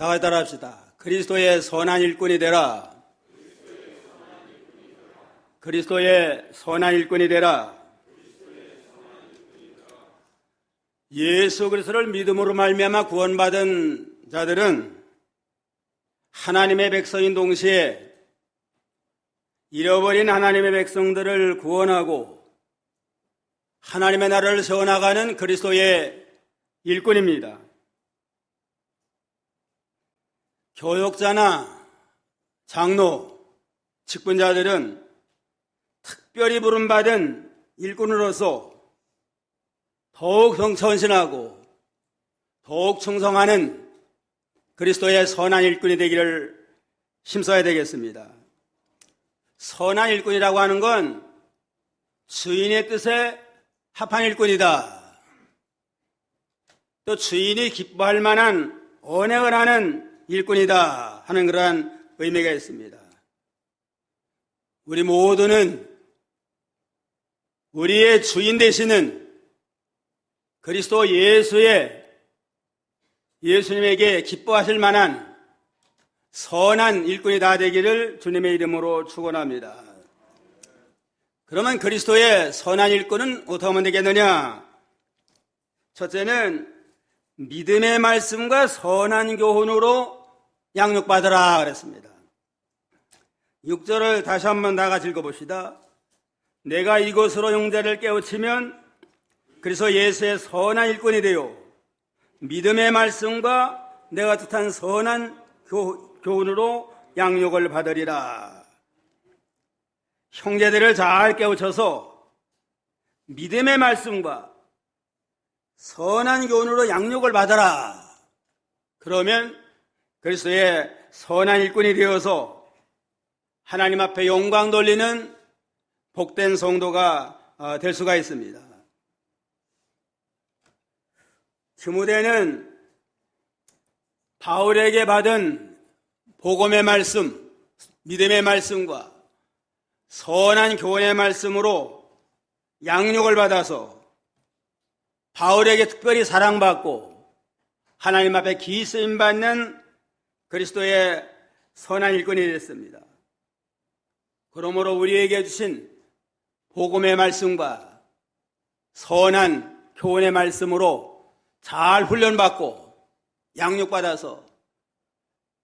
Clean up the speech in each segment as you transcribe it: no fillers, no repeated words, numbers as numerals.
다 같이 따라합시다. 그리스도의 선한 일꾼이 되라. 그리스도의 선한 일꾼이 되라. 예수 그리스도를 믿음으로 말미암아 구원받은 자들은 하나님의 백성인 동시에 잃어버린 하나님의 백성들을 구원하고 하나님의 나라를 세워나가는 그리스도의 일꾼입니다. 교역자나 장로, 직분자들은 특별히 부름받은 일꾼으로서 더욱 성천신하고 더욱 충성하는 그리스도의 선한 일꾼이 되기를 힘써야 되겠습니다. 선한 일꾼이라고 하는 건 주인의 뜻에 합한 일꾼이다. 또 주인이 기뻐할 만한 언행을 하는 일꾼이다 하는 그러한 의미가 있습니다. 우리 모두는 우리의 주인 되시는 그리스도 예수님에게 기뻐하실 만한 선한 일꾼이 다 되기를 주님의 이름으로 축원합니다. 그러면 그리스도의 선한 일꾼은 어떻게 하면 되겠느냐? 첫째는 믿음의 말씀과 선한 교훈으로 양육받으라 그랬습니다. 6절을 다시 한번 다 같이 읽어봅시다. 내가 이것으로 형제를 깨우치면 그래서 예수의 선한 일꾼이 되어 믿음의 말씀과 내가 뜻한 선한 교훈으로 양육을 받으리라. 형제들을 잘 깨우쳐서 믿음의 말씀과 선한 교훈으로 양육을 받아라. 그러면 그리스도의 선한 일꾼이 되어서 하나님 앞에 영광 돌리는 복된 성도가 될 수가 있습니다. 디모데는 바울에게 받은 복음의 말씀, 믿음의 말씀과 선한 교훈의 말씀으로 양육을 받아서 바울에게 특별히 사랑받고 하나님 앞에 기쓰임받는 그리스도의 선한 일꾼이 됐습니다. 그러므로 우리에게 주신 복음의 말씀과 선한 교훈의 말씀으로 잘 훈련받고 양육받아서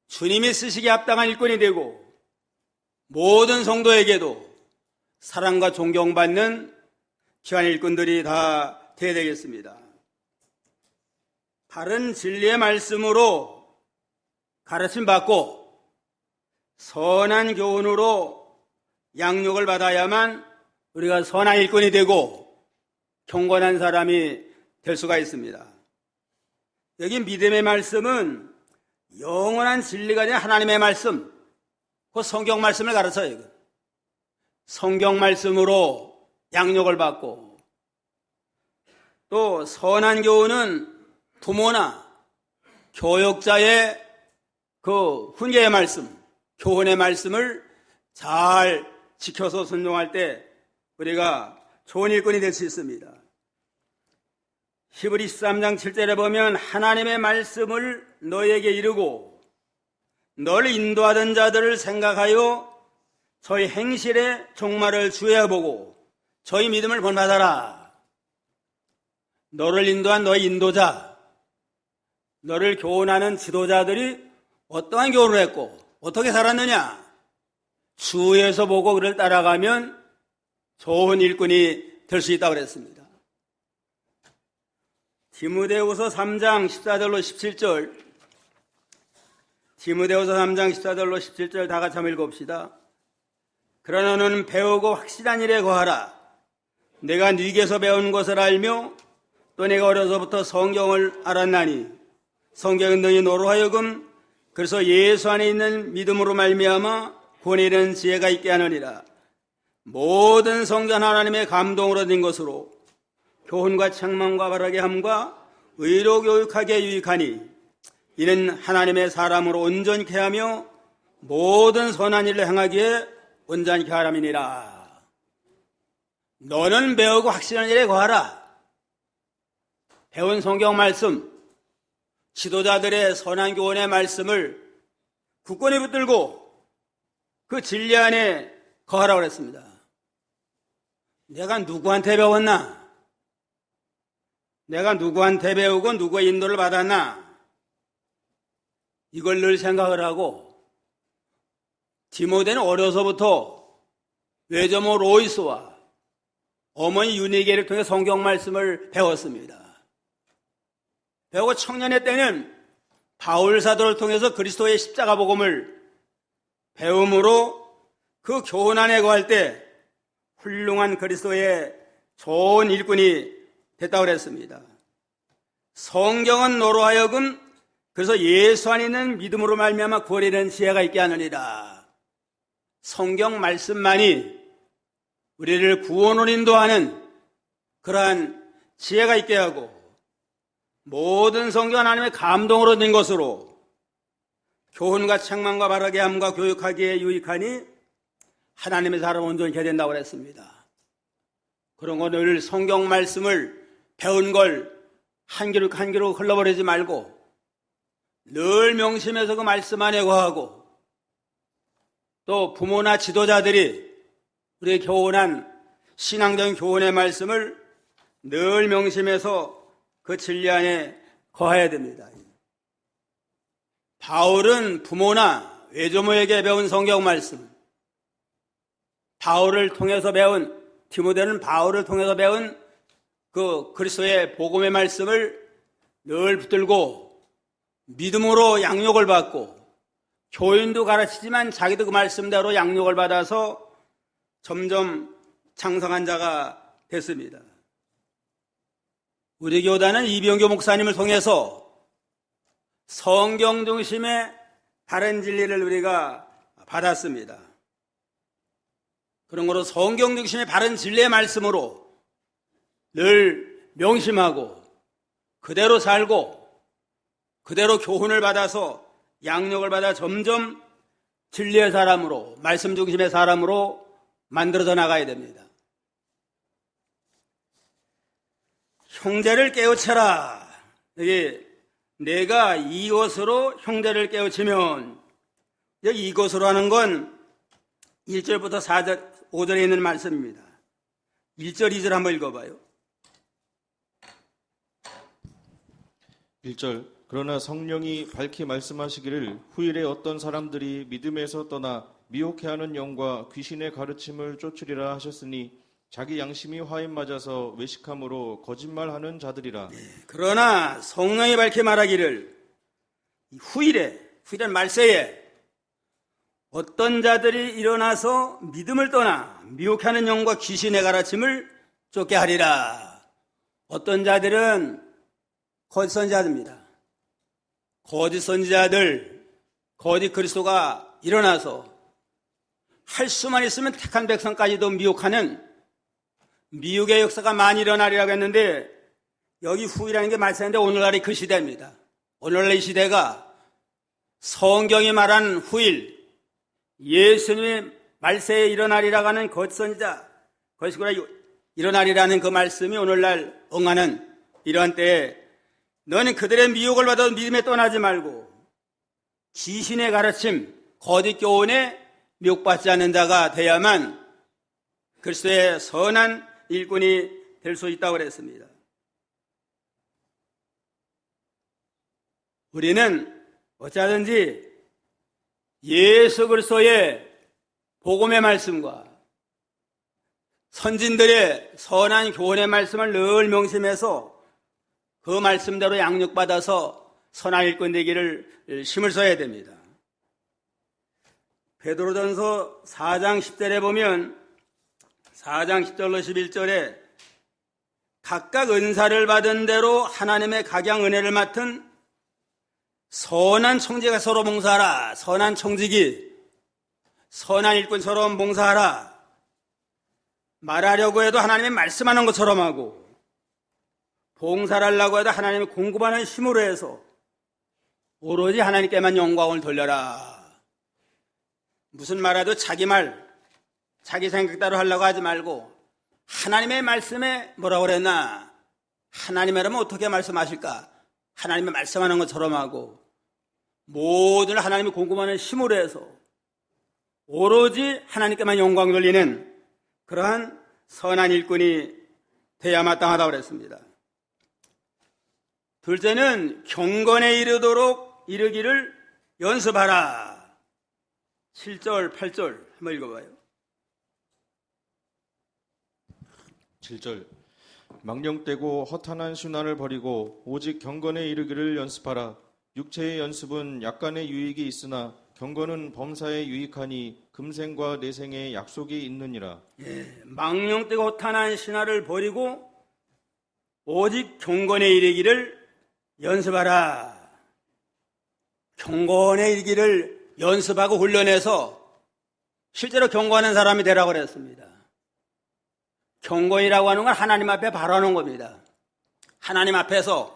주님이 쓰시기에 합당한 일꾼이 되고 모든 성도에게도 사랑과 존경받는 귀한 일꾼들이 다 되어야 되겠습니다. 바른 진리의 말씀으로 가르침받고 선한 교훈으로 양육을 받아야만 우리가 선한 일꾼이 되고 경건한 사람이 될 수가 있습니다. 여기 믿음의 말씀은 영원한 진리가 된 하나님의 말씀, 그 성경 말씀을 가르쳐요. 성경 말씀으로 양육을 받고 또 선한 교훈은 부모나 교역자의 그 훈계의 말씀, 교훈의 말씀을 잘 지켜서 순종할 때 우리가 좋은 일꾼이 될 수 있습니다. 히브리 13장 7절에 보면 하나님의 말씀을 너에게 이르고 너를 인도하던 자들을 생각하여 저희 행실의 종말을 주의해보고 저희 믿음을 본받아라. 너를 인도한 너의 인도자, 너를 교훈하는 지도자들이 어떠한 교훈을 했고 어떻게 살았느냐? 주위에서 보고 그를 따라가면 좋은 일꾼이 될 수 있다고 그랬습니다. 디모데후서 3장 14절로 17절, 디모데후서 3장 14절로 17절 다 같이 한번 읽어봅시다. 그러나 너는 배우고 확실한 일에 거하라. 내가 네게서 배운 것을 알며 또 내가 어려서부터 성경을 알았나니 성경은 너희 너로 하여금 그래서 예수 안에 있는 믿음으로 말미암아 구원에 이르는 지혜가 있게 하느니라. 모든 성전 하나님의 감동으로 된 것으로 교훈과 책망과 바르게 함과 의로 교육하게 유익하니 이는 하나님의 사람으로 온전케 하며 모든 선한 일을 행하기에 온전케 하람이니라. 너는 배우고 확실한 일에 거하라. 배운 성경 말씀, 지도자들의 선한 교훈의 말씀을 굳건히 붙들고 그 진리 안에 거하라고 그랬습니다. 내가 누구한테 배웠나? 내가 누구한테 배우고 누구의 인도를 받았나? 이걸 늘 생각을 하고 디모데는 어려서부터 외조모 로이스와 어머니 유니게를 통해 성경 말씀을 배웠습니다. 배우고 청년의 때는 바울 사도를 통해서 그리스도의 십자가 복음을 배움으로 그 교훈 안에 거할 때 훌륭한 그리스도의 좋은 일꾼이 됐다고 그랬습니다. 성경은 너로 하여금 그래서 예수 안에 있는 믿음으로 말미암아 구원이라는 지혜가 있게 하느니라. 성경 말씀만이 우리를 구원으로 인도하는 그러한 지혜가 있게 하고 모든 성경 하나님의 감동으로 된 것으로 교훈과 책망과 바르게 함과 교육하기에 유익하니 하나님의 사람 온전히 해야 된다고 그랬습니다. 그런 거 늘 성경 말씀을 배운 걸 한 기록 한 기록 흘러버리지 말고 늘 명심해서 그 말씀 안에 거하고 또 부모나 지도자들이 우리의 교훈한 신앙적인 교훈의 말씀을 늘 명심해서 그 진리 안에 거해야 됩니다. 바울은 부모나 외조모에게 배운 성경 말씀, 바울을 통해서 배운 디모데는 바울을 통해서 배운 그 그리스도의 복음의 말씀을 늘 붙들고 믿음으로 양육을 받고 교인도 가르치지만 자기도 그 말씀대로 양육을 받아서 점점 장성한 자가 됐습니다. 우리 교단은 이병교 목사님을 통해서 성경 중심의 바른 진리를 우리가 받았습니다. 그런 거로 성경 중심의 바른 진리의 말씀으로 늘 명심하고 그대로 살고 그대로 교훈을 받아서 양육을 받아 점점 진리의 사람으로 말씀 중심의 사람으로 만들어져 나가야 됩니다. 형제를 깨우쳐라. 여기 내가 이것으로 형제를 깨우치면 여기 이것으로 하는 건 1절부터 4절, 5절에 있는 말씀입니다. 1절, 2절 한번 읽어봐요. 1절 그러나 성령이 밝히 말씀하시기를 후일에 어떤 사람들이 믿음에서 떠나 미혹해하는 영과 귀신의 가르침을 쫓으리라 하셨으니 자기 양심이 화인 맞아서 외식함으로 거짓말하는 자들이라. 그러나 성령이 밝히 말하기를 후일에 말세에 어떤 자들이 일어나서 믿음을 떠나 미혹하는 영과 귀신의 가르침을 쫓게 하리라. 어떤 자들은 거짓 선지자들입니다. 거짓 선지자들, 거짓 그리스도가 일어나서 할 수만 있으면 택한 백성까지도 미혹하는 미혹의 역사가 많이 일어나리라고 했는데 여기 후이라는 게 말씀인데 오늘날이 그 시대입니다. 오늘날 이 시대가 성경이 말한 후일, 예수님의 말세에 일어나리라고 하는 거짓 선지자, 거짓구나 일어나리라는 그 말씀이 오늘날 응하는 이러한 때에 너는 그들의 미혹을 받아도 믿음에 떠나지 말고 귀신의 가르침, 거짓 교훈에 미혹받지 않는 자가 돼야만 그리스도의 선한 일꾼이 될 수 있다고 그랬습니다. 우리는 어찌하든지 예수 그리스도의 복음의 말씀과 선진들의 선한 교훈의 말씀을 늘 명심해서 그 말씀대로 양육받아서 선한 일꾼 되기를 힘을 써야 됩니다. 베드로전서 4장 10절에 보면 4장 10절로 11절에 각각 은사를 받은 대로 하나님의 각양 은혜를 맡은 선한 청지가 서로 봉사하라. 선한 청지기, 선한 일꾼처럼 봉사하라. 말하려고 해도 하나님의 말씀하는 것처럼 하고 봉사를 하려고 해도 하나님의 공급하는 힘으로 해서 오로지 하나님께만 영광을 돌려라. 무슨 말해도 자기 말, 자기 생각대로 하려고 하지 말고 하나님의 말씀에 뭐라고 그랬나? 하나님이라면 어떻게 말씀하실까? 하나님의 말씀하는 것처럼 하고 모든 하나님이 궁금하는 힘으로 해서 오로지 하나님께만 영광 돌리는 그러한 선한 일꾼이 돼야 마땅하다고 그랬습니다. 둘째는 경건에 이르기를 연습하라. 7절, 8절 한번 읽어봐요. 7절 망령되고 허탄한 신화를 버리고 오직 경건에 이르기를 연습하라. 육체의 연습은 약간의 유익이 있으나 경건은 범사에 유익하니 금생과 내생에 약속이 있느니라. 망령되고 허탄한 신화를 버리고 오직 경건에 이르기를 연습하라. 경건에 이르기를 연습하고 훈련해서 실제로 경건한 사람이 되라고 그랬습니다. 경건이라고 하는 건 하나님 앞에 바라는 겁니다. 하나님 앞에서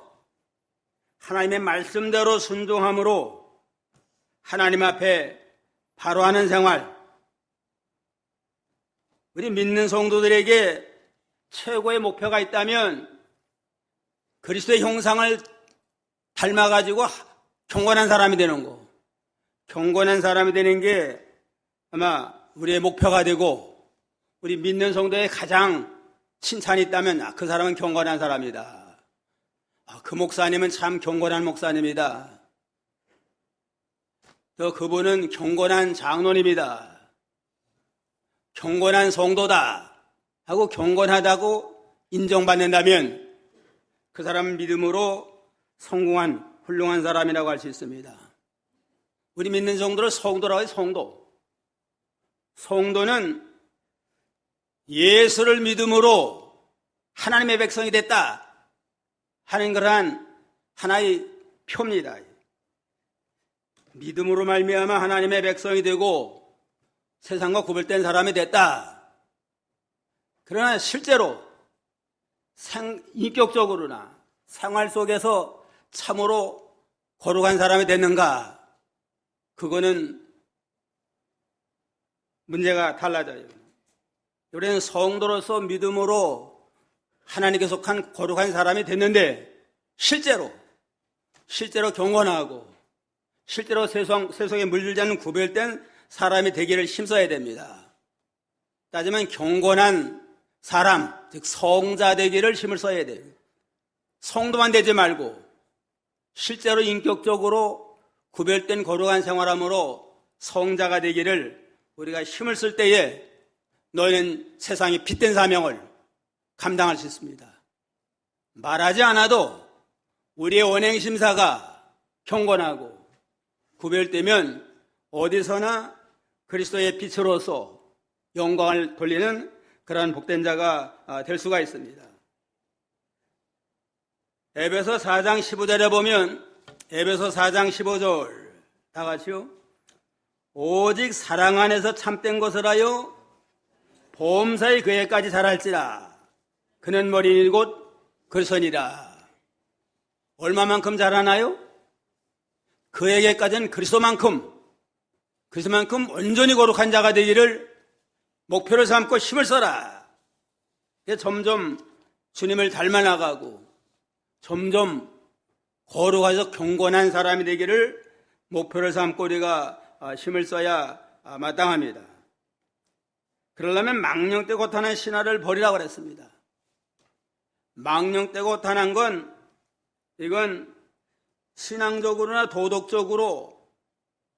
하나님의 말씀대로 순종함으로 하나님 앞에 바로 하는 생활. 우리 믿는 성도들에게 최고의 목표가 있다면 그리스도의 형상을 닮아가지고 경건한 사람이 되는 거. 경건한 사람이 되는 게 아마 우리의 목표가 되고 우리 믿는 성도의 가장 칭찬이 있다면 그 사람은 경건한 사람이다. 그 목사님은 참 경건한 목사님이다. 또 그분은 경건한 장로님이다. 경건한 성도다 하고 경건하다고 인정받는다면 그 사람은 믿음으로 성공한 훌륭한 사람이라고 할 수 있습니다. 우리 믿는 성도를 성도라고 해요. 성도. 성도는 예수를 믿음으로 하나님의 백성이 됐다 하는 그러한 하나의 표입니다. 믿음으로 말미암아 하나님의 백성이 되고 세상과 구별된 사람이 됐다. 그러나 실제로 인격적으로나 생활 속에서 참으로 거룩한 사람이 됐는가? 그거는 문제가 달라져요. 우리는 성도로서 믿음으로 하나님께 속한 거룩한 사람이 됐는데 실제로 경건하고 실제로 세상에 물들지 않는 구별된 사람이 되기를 힘써야 됩니다. 따지면 경건한 사람, 즉 성자 되기를 힘을 써야 돼요. 성도만 되지 말고 실제로 인격적으로 구별된 거룩한 생활함으로 성자가 되기를 우리가 힘을 쓸 때에 너희는 세상의 빛된 사명을 감당할 수 있습니다. 말하지 않아도 우리의 원행심사가 경건하고 구별되면 어디서나 그리스도의 빛으로서 영광을 돌리는 그러한 복된 자가 될 수가 있습니다. 에베소 4장 15절에 보면 에베소 4장 15절 다 같이요. 오직 사랑 안에서 참된 것을 하여 범사의 그에까지 자랄지라. 그는 머리 곧 그리스도니라. 얼마만큼 자라나요? 그에게까지는 그리스도만큼 온전히 거룩한 자가 되기를 목표를 삼고 힘을 써라. 점점 주님을 닮아나가고 점점 거룩해서 경건한 사람이 되기를 목표를 삼고 우리가 힘을 써야 마땅합니다. 그러려면 망령되고 허탄한 신화를 버리라고 그랬습니다. 망령되고 허탄한 건 이건 신앙적으로나 도덕적으로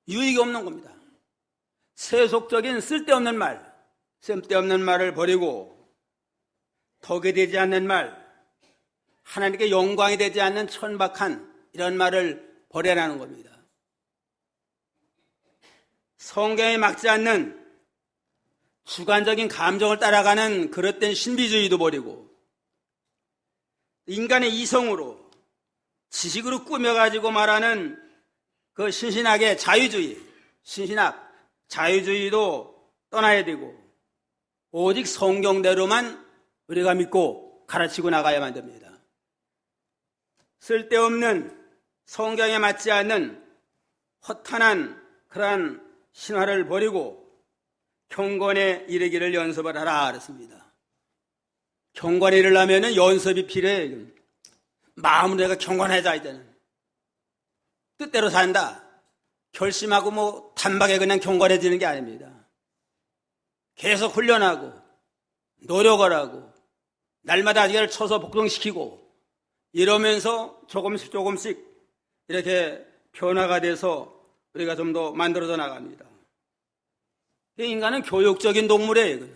유익이 없는 겁니다. 세속적인 쓸데없는 말을 버리고 덕이 되지 않는 말, 하나님께 영광이 되지 않는 천박한 이런 말을 버려라는 겁니다. 성경에 맞지 않는 주관적인 감정을 따라가는 그릇된 신비주의도 버리고 인간의 이성으로 지식으로 꾸며가지고 말하는 그 신신학의 자유주의도 떠나야 되고 오직 성경대로만 우리가 믿고 가르치고 나가야만 됩니다. 쓸데없는 성경에 맞지 않는 허탄한 그러한 신화를 버리고 경건에 이르기를 연습을 하라 그랬습니다. 경건에 이르려면 연습이 필요해요. 마음으로 내가 경건하자 이제는 뜻대로 산다. 결심하고 뭐 단박에 그냥 경건해지는 게 아닙니다. 계속 훈련하고 노력을 하고 날마다 아기를 쳐서 복종시키고 이러면서 조금씩 이렇게 변화가 돼서 우리가 좀 더 만들어져 나갑니다. 인간은 교육적인 동물이에요.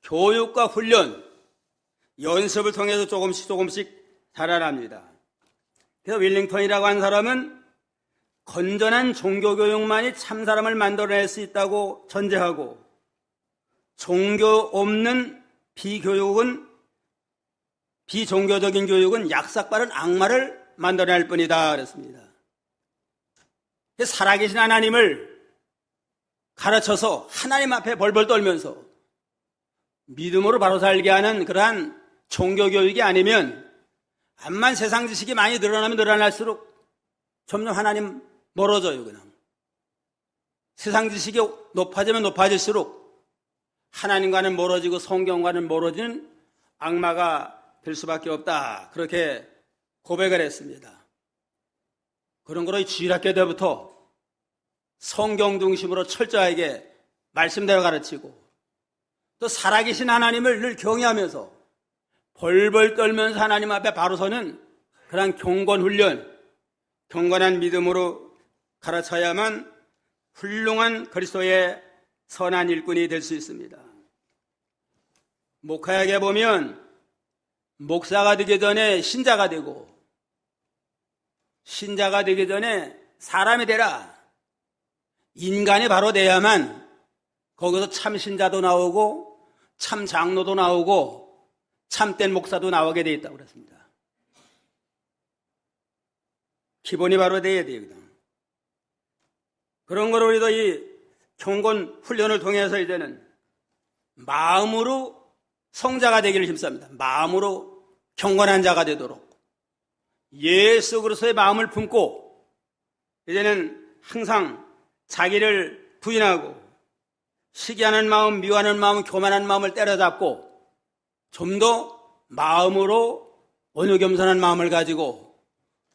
교육과 훈련, 연습을 통해서 조금씩 자라납니다. 그래서 윌링턴이라고 하는 사람은 건전한 종교교육만이 참 사람을 만들어낼 수 있다고 전제하고 종교 없는 비종교적인 교육은 약삭빠른 악마를 만들어낼 뿐이다 그랬습니다. 살아계신 하나님을 가르쳐서 하나님 앞에 벌벌 떨면서 믿음으로 바로 살게 하는 그러한 종교교육이 아니면 암만 세상 지식이 많이 늘어나면 늘어날수록 점점 하나님 멀어져요. 그냥 세상 지식이 높아지면 높아질수록 하나님과는 멀어지고 성경과는 멀어지는 악마가 될 수밖에 없다. 그렇게 고백을 했습니다. 그런 거로 주일학교 때부터 성경 중심으로 철저하게 말씀대로 가르치고 또 살아계신 하나님을 늘 경외하면서 벌벌 떨면서 하나님 앞에 바로 서는 그런 경건 훈련, 경건한 믿음으로 가르쳐야만 훌륭한 그리스도의 선한 일꾼이 될 수 있습니다. 목회학에 보면 목사가 되기 전에 신자가 되고 신자가 되기 전에 사람이 되라. 인간이 바로 돼야만 거기서 참 신자도 나오고 참 장로도 나오고 참된 목사도 나오게 돼 있다고 그랬습니다. 기본이 바로 돼야 돼요. 그런 거로 우리도 이 경건 훈련을 통해서 이제는 마음으로 성자가 되기를 힘쌉니다. 마음으로 경건한 자가 되도록 예수 그리스도의 마음을 품고 이제는 항상 자기를 부인하고 시기하는 마음, 미워하는 마음, 교만한 마음을 때려잡고 좀 더 마음으로 온유 겸손한 마음을 가지고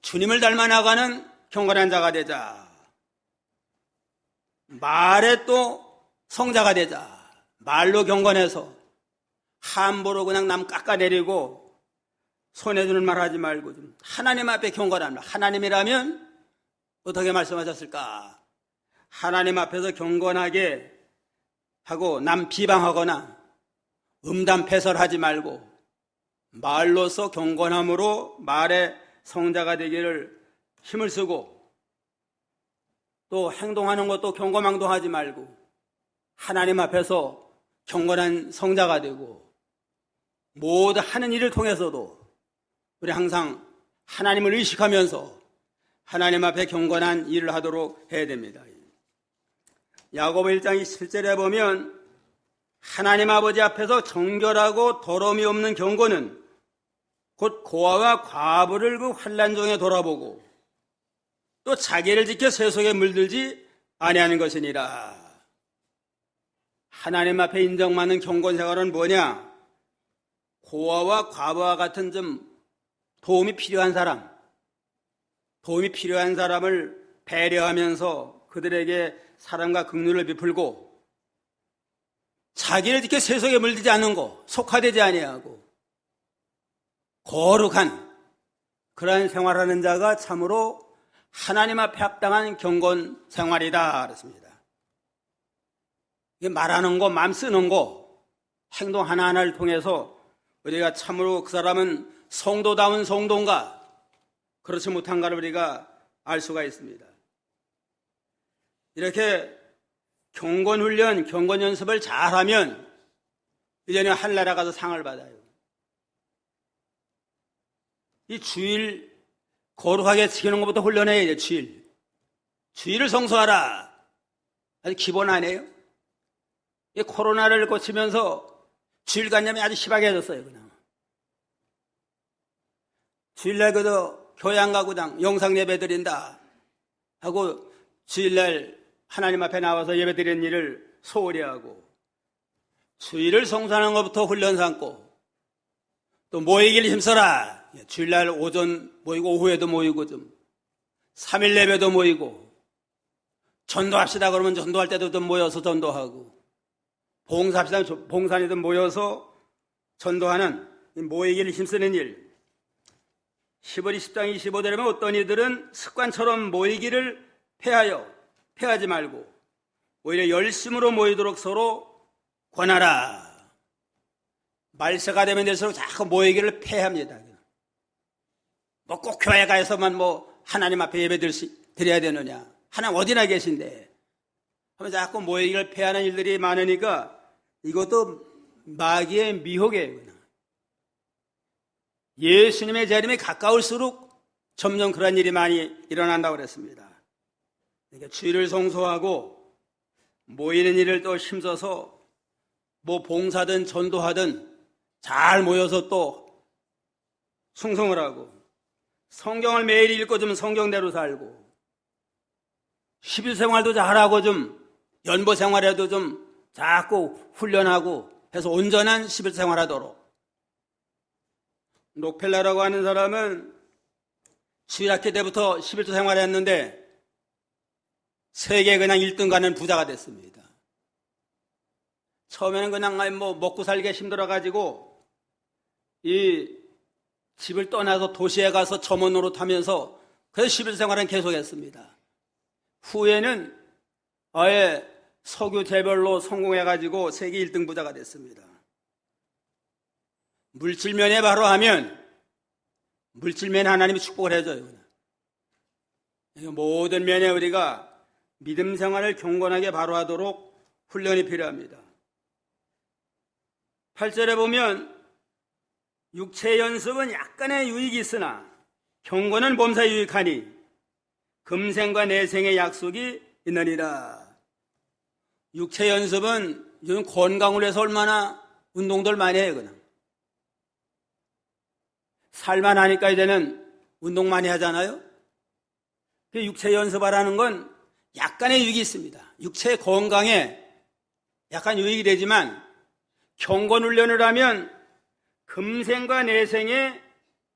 주님을 닮아 나가는 경건한 자가 되자. 말에 또 성자가 되자. 말로 경건해서 함부로 그냥 남 깎아내리고 손해주는 말 하지 말고 좀 하나님 앞에 경건한 말. 하나님이라면 어떻게 말씀하셨을까? 하나님 앞에서 경건하게 하고 남 비방하거나 음담패설하지 말고 말로서 경건함으로 말의 성자가 되기를 힘을 쓰고 또 행동하는 것도 경거망동하지 말고 하나님 앞에서 경건한 성자가 되고 모두 하는 일을 통해서도 우리 항상 하나님을 의식하면서 하나님 앞에 경건한 일을 하도록 해야 됩니다. 야고보 1장 27절에 보면 하나님 아버지 앞에서 정결하고 더러움이 없는 경건은 곧 고아와 과부를 그 환난 중에 돌아보고 또 자기를 지켜 세속에 물들지 아니하는 것이니라. 하나님 앞에 인정받는 경건 생활은 뭐냐? 고아와 과부와 같은 좀 도움이 필요한 사람을 배려하면서 그들에게 사랑과 긍휼을 베풀고 자기를 지켜 세속에 물들지 않는 거, 속화되지 아니하고 거룩한 그러한 생활하는 자가 참으로 하나님 앞에 합당한 경건 생활이다 그랬습니다. 말하는 거, 마음 쓰는 거, 행동 하나하나를 통해서 우리가 참으로 그 사람은 성도다운 성도인가 그렇지 못한가를 우리가 알 수가 있습니다. 이렇게 경건훈련, 경건연습을 잘하면 이제는 하늘나라 가서 상을 받아요. 이 주일 거룩하게 지키는 것부터 훈련해야 돼요. 주일을 성수하라. 아주 기본 아니에요? 이 코로나를 거치면서 주일관념이 아주 심하게해졌어요. 그냥 주일날 그저 교회 안 가고 그냥 영상 예배 드린다 하고 주일날 하나님 앞에 나와서 예배 드리는 일을 소홀히 하고 주일을 성수하는 것부터 훈련 삼고 또 모이기를 힘써라. 주일날 오전 모이고 오후에도 모이고 좀 3일 예배도 모이고, 전도합시다 그러면 전도할 때도 좀 모여서 전도하고, 봉사합시다 봉사니든 모여서 전도하는 모이기를 힘쓰는 일. 10월 20장 25절에 어떤 이들은 습관처럼 모이기를 패하지 말고 오히려 열심으로 모이도록 서로 권하라. 말세가 되면 될수록 자꾸 모이기를 패합니다. 뭐 꼭 교회 가서만 하나님 앞에 예배 드려야 되느냐. 하나님 어디나 계신데. 하면 자꾸 모이기를 패하는 일들이 많으니까 이것도 마귀의 미혹이에요. 예수님의 재림이 가까울수록 점점 그런 일이 많이 일어난다고 그랬습니다. 그러니까 주일을 성소하고 모이는 일을 또 힘써서 봉사든 전도하든 잘 모여서 또 충성을 하고 성경을 매일 읽고 좀 성경대로 살고 10일 생활도 잘하고 좀 연보 생활에도 좀 자꾸 훈련하고 해서 온전한 10일 생활하도록. 록펠러라고 하는 사람은 주일학교 때부터 11조 생활했는데 세계 그냥 1등 가는 부자가 됐습니다. 처음에는 그냥 먹고 살기가 힘들어가지고 이 집을 떠나서 도시에 가서 점원 노릇하면서 그래서 10일 생활은 계속했습니다. 후에는 아예 석유 재벌로 성공해가지고 세계 1등 부자가 됐습니다. 물질면에 바로 하면 물질면에 하나님이 축복을 해줘요. 모든 면에 우리가 믿음 생활을 경건하게 바로 하도록 훈련이 필요합니다. 8절에 보면 육체 연습은 약간의 유익이 있으나 경건은 범사에 유익하니 금생과 내생의 약속이 있느니라. 육체 연습은 요즘 건강을 위해서 얼마나 운동들 많이 해요. 그냥 살만 하니까 이제는 운동 많이 하잖아요. 육체 연습하라는 건 약간의 유익이 있습니다. 육체 건강에 약간 유익이 되지만 경건 훈련을 하면 금생과 내생에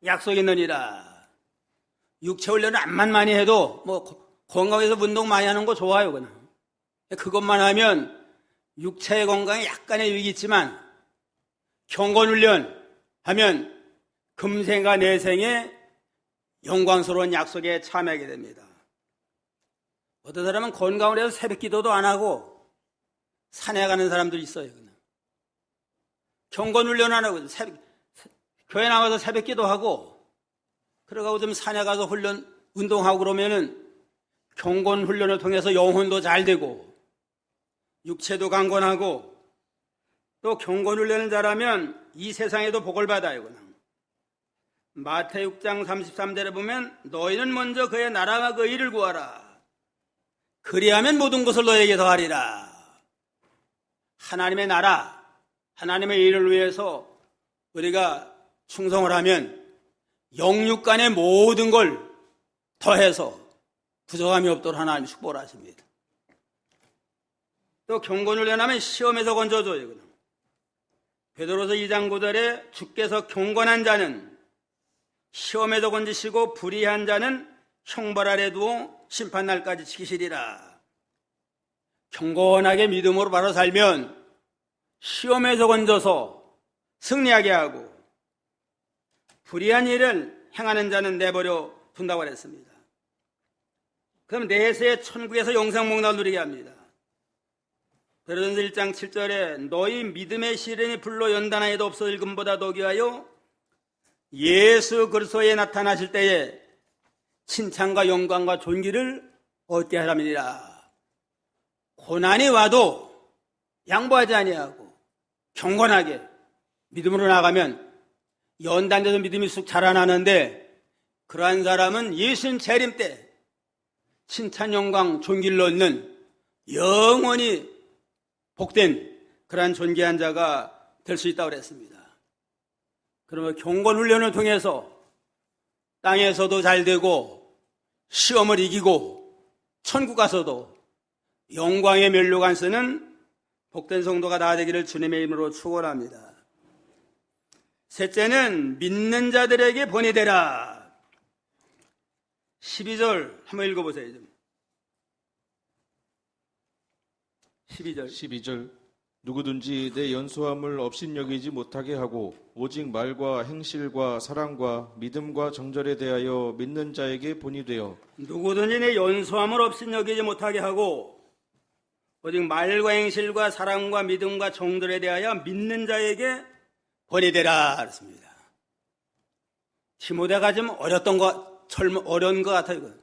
약속이 있느니라. 육체 훈련을 암만 많이 해도 건강해서 운동 많이 하는 거 좋아요. 그냥 그것만 하면 육체의 건강에 약간의 유익이 있지만 경건 훈련 하면 금생과 내생에 영광스러운 약속에 참여하게 됩니다. 어떤 사람은 건강을 해서 새벽 기도도 안 하고 산에 가는 사람들이 있어요. 그냥. 경건 훈련 안 하고 교회 나가서 새벽 기도하고 그러고 좀 산에 가서 운동하고 그러면은 경건 훈련을 통해서 영혼도 잘 되고 육체도 강건하고 또 경건 훈련을 잘하면 이 세상에도 복을 받아요. 그냥. 마태복 6장 33절에 보면 너희는 먼저 그의 나라와 그 의를 구하라. 그리하면 모든 것을 너에게 더하리라. 하나님의 나라, 하나님의 일을 위해서 우리가 충성을 하면 영육간의 모든 걸 더해서 부족함이 없도록 하나님이 축복을 하십니다. 또 경건을 하면 시험에서 건져줘요. 베드로서 2장 9절에 주께서 경건한 자는 시험에서 건지시고 불의한 자는 형벌 아래 두어 심판날까지 지키시리라. 경건하게 믿음으로 바로 살면 시험에서 건져서 승리하게 하고 불의한 일을 행하는 자는 내버려 둔다고 했습니다. 그럼 내세 천국에서 영생목락을 누리게 합니다. 베드로전서 1장 7절에 너희 믿음의 시련이 불로 연단하여도 없어질 금보다 더 귀하여 예수 그리스도에 나타나실 때에 칭찬과 영광과 존귀를 얻게 하람이니라. 고난이 와도 양보하지 아니하고 경건하게 믿음으로 나가면 연단돼서 믿음이 쑥 자라나는데 그러한 사람은 예수님 재림 때 칭찬, 영광, 존귀를 얻는 영원히 복된 그러한 존귀한 자가 될 수 있다고 그랬습니다. 그러면 경건 훈련을 통해서 땅에서도 잘 되고 시험을 이기고 천국 가서도 영광의 면류관 쓰는 복된 성도가 다 되기를 주님의 이름으로 축원합니다. 셋째는 믿는 자들에게 본이 되라. 12절 한번 읽어보세요. 좀. 12절. 12절 누구든지 내 연소함을 업신여기지 못하게 하고 오직 말과 행실과 사랑과 믿음과 정절에 대하여 믿는 자에게 본이 되어 누구든지 내 연소함을 없인 여기지 못하게 하고 오직 말과 행실과 사랑과 믿음과 정들에 대하여 믿는 자에게 본이 되라 그랬습니다. 디모데가 좀 어려운 것 같아요.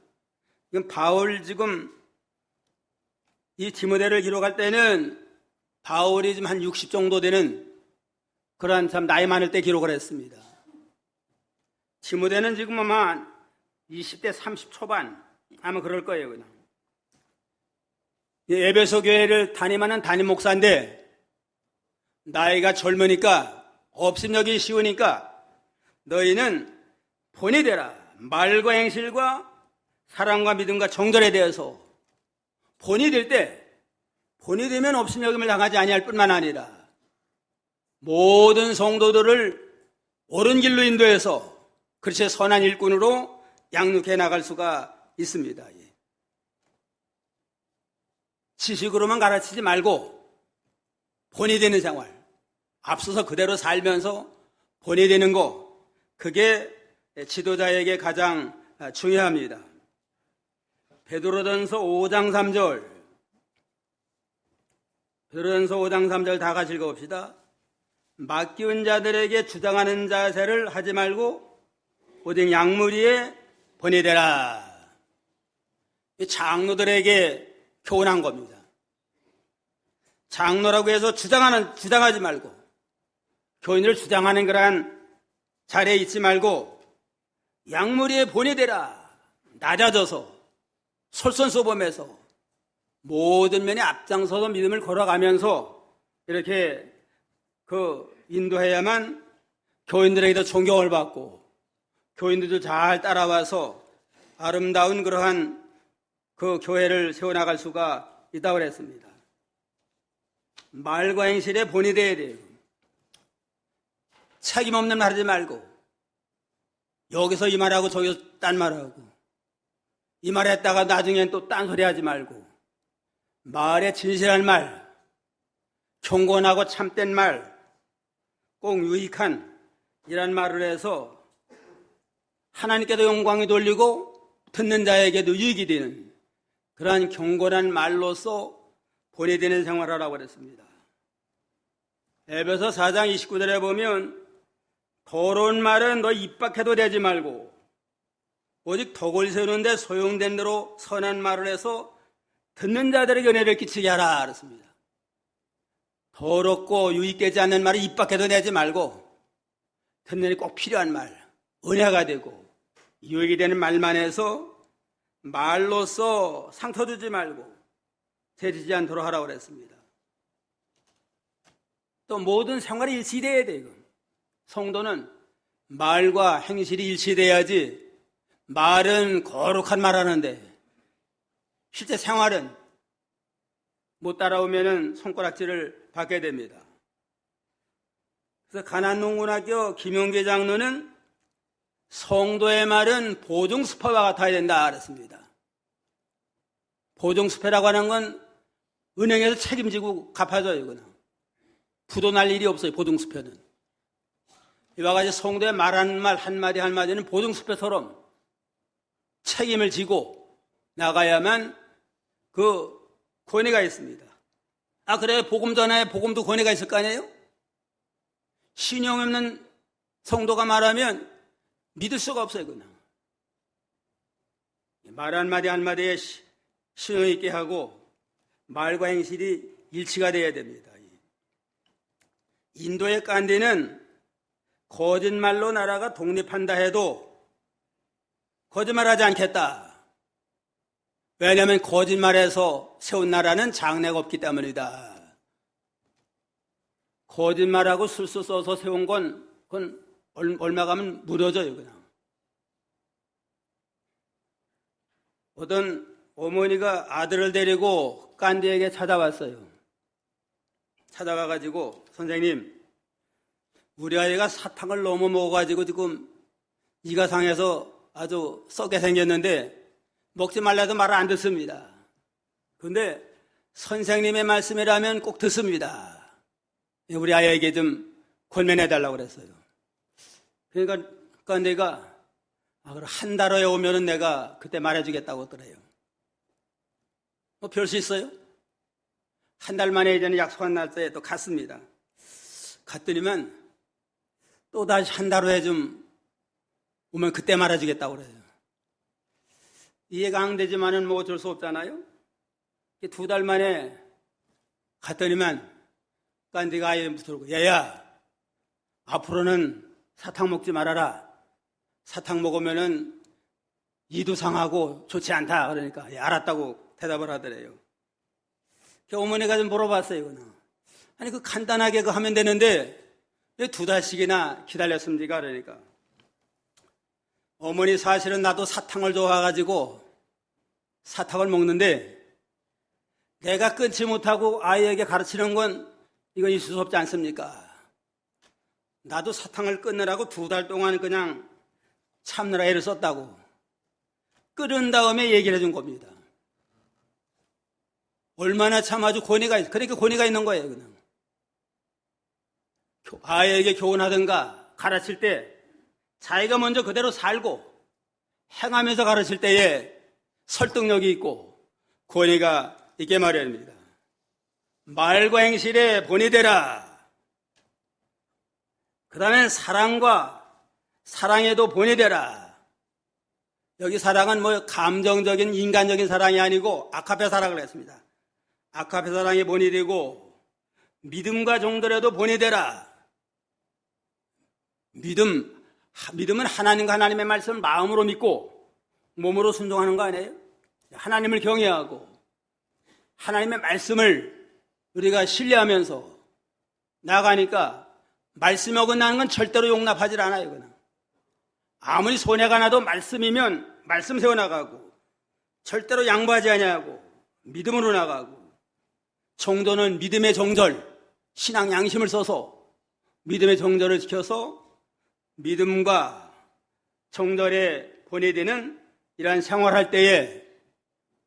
이건 바울 지금 이 디모데를 기록할 때는 바울이 좀 한 60 정도 되는 그러한 참 나이 많을 때 기록을 했습니다. 디모데는 지금 아마 20대 30 초반 아마 그럴 거예요. 그냥 에베소 교회를 담임하는 담임 목사인데 나이가 젊으니까 업신여기기 쉬우니까 너희는 본이 되라. 말과 행실과 사랑과 믿음과 정절에 대해서 본이 될 때 본이 되면 업신여김을 당하지 아니할 뿐만 아니라 모든 성도들을 옳은 길로 인도해서 그리스도의 선한 일꾼으로 양육해 나갈 수가 있습니다. 지식으로만 가르치지 말고 본이 되는 생활, 앞서서 그대로 살면서 본이 되는 거, 그게 지도자에게 가장 중요합니다. 베드로전서 5장 3절, 베드로전서 5장 3절 다 같이 읽어봅시다. 맡기운 자들에게 주장하는 자세를 하지 말고 오직 양무리에 본이 되라. 장로들에게 교훈한 겁니다. 장로라고 해서 주장하지 말고 교인을 주장하는 그러한 자리에 있지 말고 양무리에 본이 되라. 낮아져서 솔선수범해서 모든 면에 앞장서서 믿음을 걸어가면서 이렇게 인도해야만 교인들에게도 존경을 받고 교인들도 잘 따라와서 아름다운 그러한 그 교회를 세워나갈 수가 있다고 그랬습니다. 말과 행실에 본이 돼야 돼요. 책임 없는 말 하지 말고 여기서 이 말하고 저기서 딴 말하고 이 말 했다가 나중엔 또 딴 소리 하지 말고 말에 진실한 말, 경건하고 참된 말, 꼭 유익한 이런 말을 해서 하나님께도 영광이 돌리고 듣는 자에게도 유익이 되는 그러한 경건한 말로서 본이 되는 생활하라고 그랬습니다. 에베소 4장 29절에 보면 더러운 말은 너 입 밖에도 대지 말고 오직 덕을 세우는데 소용된 대로 선한 말을 해서 듣는 자들에게 은혜를 끼치게 하라 그랬습니다. 더럽고 유익되지 않는 말을 입 밖에도 내지 말고 듣는 데 꼭 필요한 말, 은혜가 되고 유익이 되는 말만 해서 말로써 상처 주지 말고 죄지지 않도록 하라고 그랬습니다. 또 모든 생활이 일치돼야 돼요. 성도는 말과 행실이 일치돼야지 말은 거룩한 말 하는데 실제 생활은 못 따라오면 손가락질을 받게 됩니다. 그래서 가난농군학교 김용계 장로는 성도의 말은 보증수표와 같아야 된다 그랬습니다. 보증수표라고 하는 건 은행에서 책임지고 갚아줘요. 그냥. 부도 날 일이 없어요. 보증수표는. 이와 같이 성도의 말하는 말 한마디 한마디는 보증수표처럼 책임을 지고 나가야만 그 권위가 있습니다. 그래 복음 전에 복음도 권위가 있을 거 아니에요? 신용 없는 성도가 말하면 믿을 수가 없어요. 그냥. 말 한마디 한마디에 신용 있게 하고 말과 행실이 일치가 돼야 됩니다. 인도의 간디는 거짓말로 나라가 독립한다 해도 거짓말하지 않겠다. 왜냐하면 거짓말해서 세운 나라는 장래가 없기 때문이다. 거짓말하고 술수 써서 세운 그건 얼마 가면 무너져요. 그냥. 어떤 어머니가 아들을 데리고 간디에게 찾아왔어요. 찾아와가지고 선생님, 우리 아이가 사탕을 너무 먹어가지고 지금 이가 상해서 아주 썩게 생겼는데 먹지 말라도 말을 안 듣습니다. 그런데 선생님의 말씀이라면 꼭 듣습니다. 우리 아이에게 좀 권면해달라고 그랬어요. 그러니까 내가 그럼 한 달 후에 오면은 내가 그때 말해주겠다고 그래요. 뭐 별 수 있어요? 한 달 만에 이제는 약속한 날짜에 또 갔습니다. 갔더니만 또 다시 한 달 후에 좀 오면 그때 말해주겠다고 그래요. 이해가 안 되지만은 뭐 어쩔 수 없잖아요. 2달 만에 갔더니만 깐디가 아이한테 들고 야야 앞으로는 사탕 먹지 말아라. 사탕 먹으면은 이도 상하고 좋지 않다. 그러니까 예, 알았다고 대답을 하더래요. 어머니가 좀 물어봤어요. 이거는. 아니 그 간단하게 그 하면 되는데 왜 2달씩이나 기다렸습니까? 그러니까 어머니 사실은 나도 사탕을 좋아가지고 사탕을 먹는데 내가 끊지 못하고 아이에게 가르치는 건 이건 있을 수 없지 않습니까? 나도 사탕을 끊느라고 2달 동안 그냥 참느라 애를 썼다고 끓은 다음에 얘기를 해준 겁니다. 얼마나 참 아주 권위가 그러니까 권위가 있는 거예요. 그냥 아이에게 교훈하든가 가르칠 때 자기가 먼저 그대로 살고 행하면서 가르칠 때에 설득력이 있고 권위가 있게 마련입니다. 말과 행실에 본이 되라. 그 다음엔 사랑에도 본이 되라. 여기 사랑은 뭐 감정적인 인간적인 사랑이 아니고 아카페 사랑을 했습니다. 아카페 사랑에 본이 되고 믿음과 종들에도 본이 되라. 믿음은 하나님과 하나님의 말씀을 마음으로 믿고 몸으로 순종하는 거 아니에요? 하나님을 경외하고 하나님의 말씀을 우리가 신뢰하면서 나아가니까 말씀이 어긋나는 건 절대로 용납하지 않아요. 그냥. 아무리 손해가 나도 말씀이면 말씀 세워나가고 절대로 양보하지 아니하고 믿음으로 나가고 종도는 믿음의 정절, 신앙 양심을 써서 믿음의 정절을 지켜서 믿음과 정절에 본해되는 이러한 생활할 때에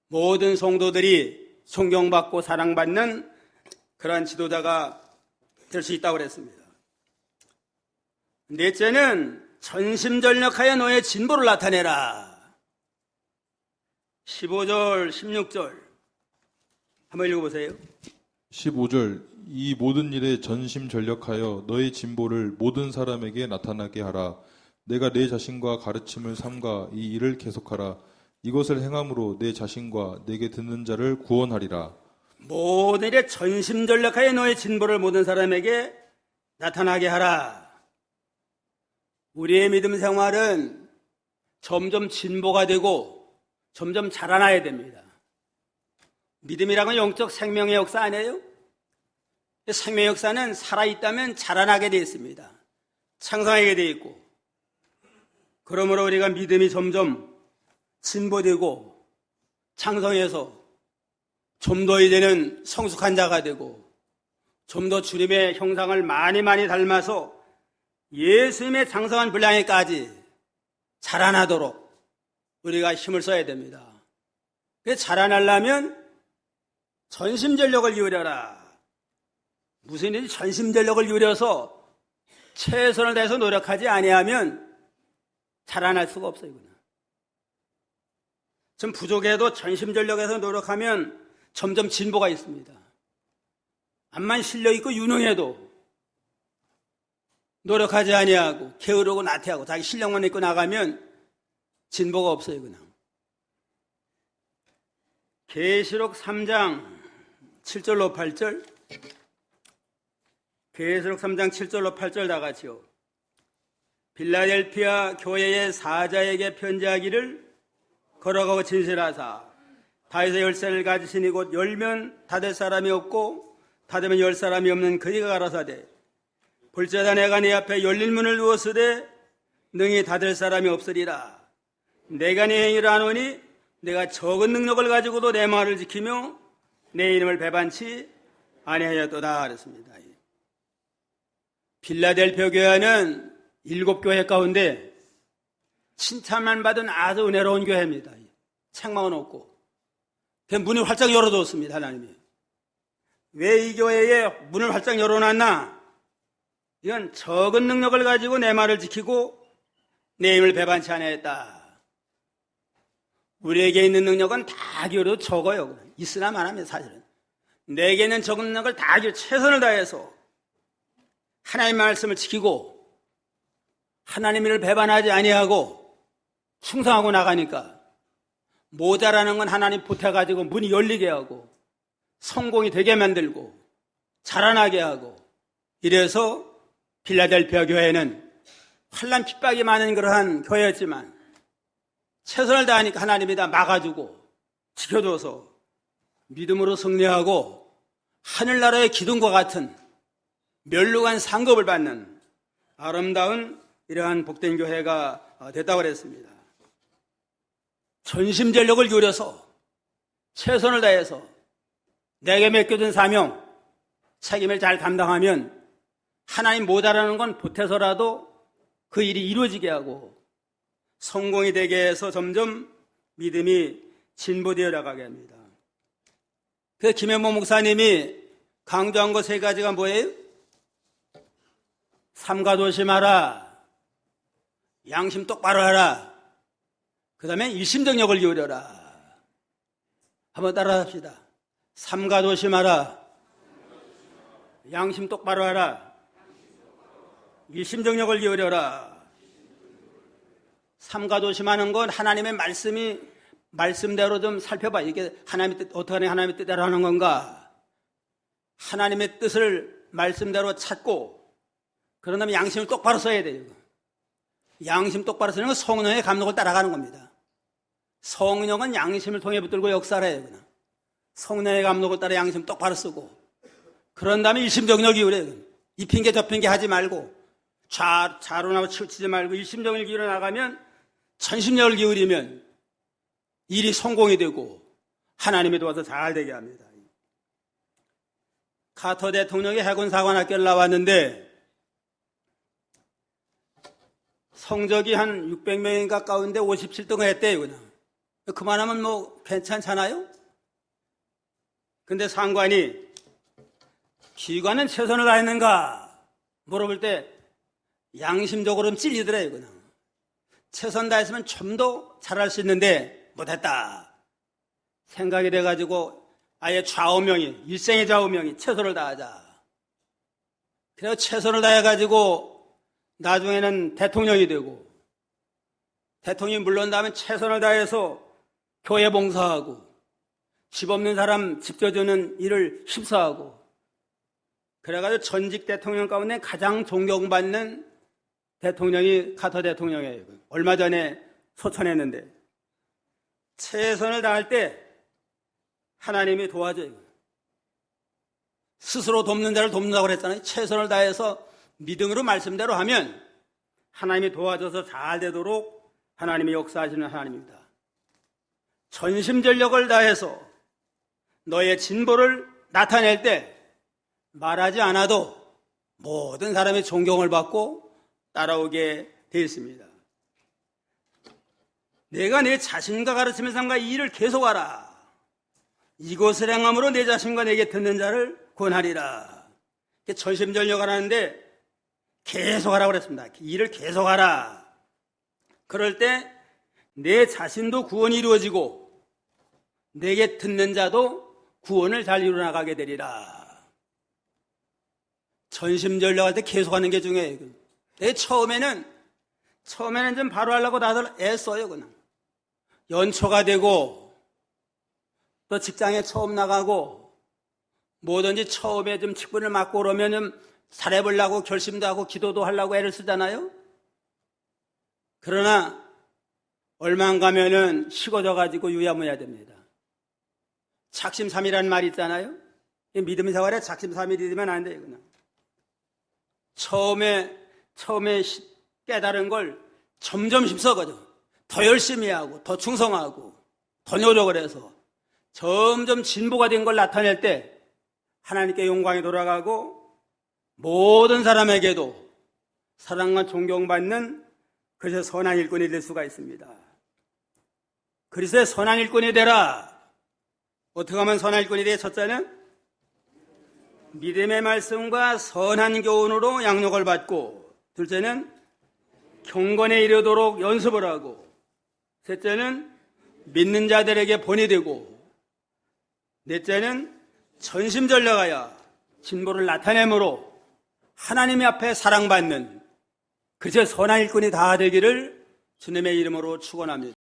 모든 성도들이 존경받고 사랑받는 그러한 지도자가 될 수 있다고 그랬습니다. 넷째는 전심전력하여 너의 진보를 나타내라. 15절, 16절 한번 읽어보세요. 15절 이 모든 일에 전심전력하여 너의 진보를 모든 사람에게 나타나게 하라. 내가 내 자신과 가르침을 삼가 이 일을 계속하라. 이것을 행함으로 내 자신과 내게 듣는 자를 구원하리라. 모든 일에 전심전력하여 너의 진보를 모든 사람에게 나타나게 하라. 우리의 믿음 생활은 점점 진보가 되고 점점 자라나야 됩니다. 믿음이라는 건 영적 생명의 역사 아니에요? 생명의 역사는 살아있다면 자라나게 되어 있습니다. 창성하게 되어 있고 그러므로 우리가 믿음이 점점 진보되고 창성해서 좀 더 이제는 성숙한 자가 되고 좀 더 주님의 형상을 많이 닮아서 예수님의 장성한 분량에까지 자라나도록 우리가 힘을 써야 됩니다. 그래서 자라나려면 전심전력을 기울여라. 무슨 일이 전심전력을 기울여서 최선을 다해서 노력하지 아니하면 자라날 수가 없어요. 좀 부족해도 전심전력에서 노력하면 점점 진보가 있습니다. 암만 실력있고 유능해도 노력하지 아니하고 게으르고 나태하고 자기 실력만 있고 나가면 진보가 없어요. 그냥. 계시록 3장 7절로 8절 계시록 3장 7절로 8절 다 같이요. 빌라델피아 교회의 사자에게 편지하기를 걸어가고 진실하사 다윗의 열쇠를 가지시니 곧 열면 닫을 사람이 없고 닫으면 열 사람이 없는 그리가 가라사대 볼지어다 내가 네 앞에 열린 문을 두었으되 능히 닫을 사람이 없으리라. 내가 네 행위를 아노니 내가 적은 능력을 가지고도 내 말을 지키며 내 이름을 배반치 아니하였도다 그랬습니다. 빌라델피아 교회는 7교회 가운데 칭찬만 받은 아주 은혜로운 교회입니다. 책망은 없고. 그 문을 활짝 열어뒀습니다, 하나님이. 왜 이 교회에 문을 활짝 열어놨나? 이건 적은 능력을 가지고 내 말을 지키고 내 힘을 배반치 않았다. 우리에게 있는 능력은 다 기울여도 적어요. 있으나 마나면 사실은. 내게 있는 적은 능력을 다 기울여 최선을 다해서 하나님의 말씀을 지키고 하나님의 일을 배반하지 아니하고 충성하고 나가니까 모자라는 건 하나님 보태가지고 문이 열리게 하고 성공이 되게 만들고 자라나게 하고 이래서 필라델피아 교회는 환난 핍박이 많은 그러한 교회였지만 최선을 다하니까 하나님이 다 막아주고 지켜줘서 믿음으로 승리하고 하늘나라의 기둥과 같은 멸룩한 상급을 받는 아름다운 이러한 복된 교회가 됐다고 그랬습니다. 전심전력을 기울여서 최선을 다해서 내게 맡겨준 사명, 책임을 잘 감당하면 하나님 모자라는 건 보태서라도 그 일이 이루어지게 하고 성공이 되게 해서 점점 믿음이 진보되어 나가게 합니다. 그 김현모 목사님이 강조한 것 세 가지가 뭐예요? 삼가 조심하라, 양심 똑바로 하라, 그 다음에 일심정력을 기울여라. 한번 따라 합시다. 삼가 조심하라, 양심 똑바로 하라, 일심정력을 기울여라. 삼가 조심하는 건 하나님의 말씀대로 좀 살펴봐. 이게 하나님의 뜻, 어떻게 하는 하나님의 뜻대로 하는 건가? 하나님의 뜻을 말씀대로 찾고, 그런 다음에 양심을 똑바로 써야 돼요. 양심 똑바로 쓰는 건 성령의 감독을 따라가는 겁니다. 성령은 양심을 통해 붙들고 역사를 해요. 성령의 감독을 따라 양심 똑바로 쓰고, 그런 다음에 일심정력 기울여요. 이 핑계 저 핑계 하지 말고, 좌로나고 치우치지 말고 일심정을 기울여 나가면, 전심력을 기울이면 일이 성공이 되고 하나님이 도와서 잘 되게 합니다. 카터 대통령이 해군사관학교를 나왔는데 성적이 한 600명 가까운데 57등을 했대요. 그냥. 그만하면 뭐 괜찮잖아요? 근데 상관이 기관은 최선을 다했는가 물어볼 때 양심적으로는 찔리더래요. 그냥. 최선 다했으면 좀 더 잘할 수 있는데 못했다 생각이 돼가지고 아예 좌우명이, 일생의 좌우명이 최선을 다하자. 그래서 최선을 다해가지고 나중에는 대통령이 되고, 대통령이 물러난 다음에 최선을 다해서 교회 봉사하고 집 없는 사람 집 져주는 일을 힘써하고, 그래가지고 전직 대통령 가운데 가장 존경받는 대통령이 카터 대통령이에요. 얼마 전에 소천했는데 최선을 다할 때 하나님이 도와줘요. 스스로 돕는 자를 돕는다고 그랬잖아요. 최선을 다해서 믿음으로 말씀대로 하면 하나님이 도와줘서 잘 되도록 하나님이 역사하시는 하나님입니다. 전심전력을 다해서 너의 진보를 나타낼 때 말하지 않아도 모든 사람의 존경을 받고 따라오게 되어 있습니다. 내가 내 자신과 가르치는 삶과 이 일을 계속하라. 이것을 행함으로 내 자신과 내게 듣는 자를 구원하리라. 전심전력을 하는데 계속하라고 그랬습니다. 이 일을 계속하라. 그럴 때 내 자신도 구원이 이루어지고 내게 듣는 자도 구원을 잘 이루어나가게 되리라. 전심전력할 때 계속하는 게 중요해요. 처음에는 좀 바로 하려고 다들 애써요. 그냥 연초가 되고 또 직장에 처음 나가고 뭐든지 처음에 좀 직분을 맡고 그러면 좀 잘해보려고 결심도 하고 기도도 하려고 애를 쓰잖아요. 그러나 얼마 안 가면은 식어져가지고 유야무야 됩니다. 작심삼일이라는 말이 있잖아요. 믿음 생활에 작심삼일이 되면 안 돼요. 그냥 처음에 깨달은 걸 점점 힘써거든. 더 열심히 하고 더 충성하고 더 노력을 해서 점점 진보가 된 걸 나타낼 때 하나님께 영광이 돌아가고 모든 사람에게도 사랑과 존경받는 그래서 선한 일꾼이 될 수가 있습니다. 그리스도의 선한 일꾼이 되라. 어떻게 하면 선한 일꾼이 돼? 첫째는 믿음의 말씀과 선한 교훈으로 양육을 받고, 둘째는 경건에 이르도록 연습을 하고, 셋째는 믿는 자들에게 본이 되고, 넷째는 전심전력하여 진보를 나타내므로 하나님 앞에 사랑받는 그저 선한 일꾼이 다 되기를 주님의 이름으로 축원합니다.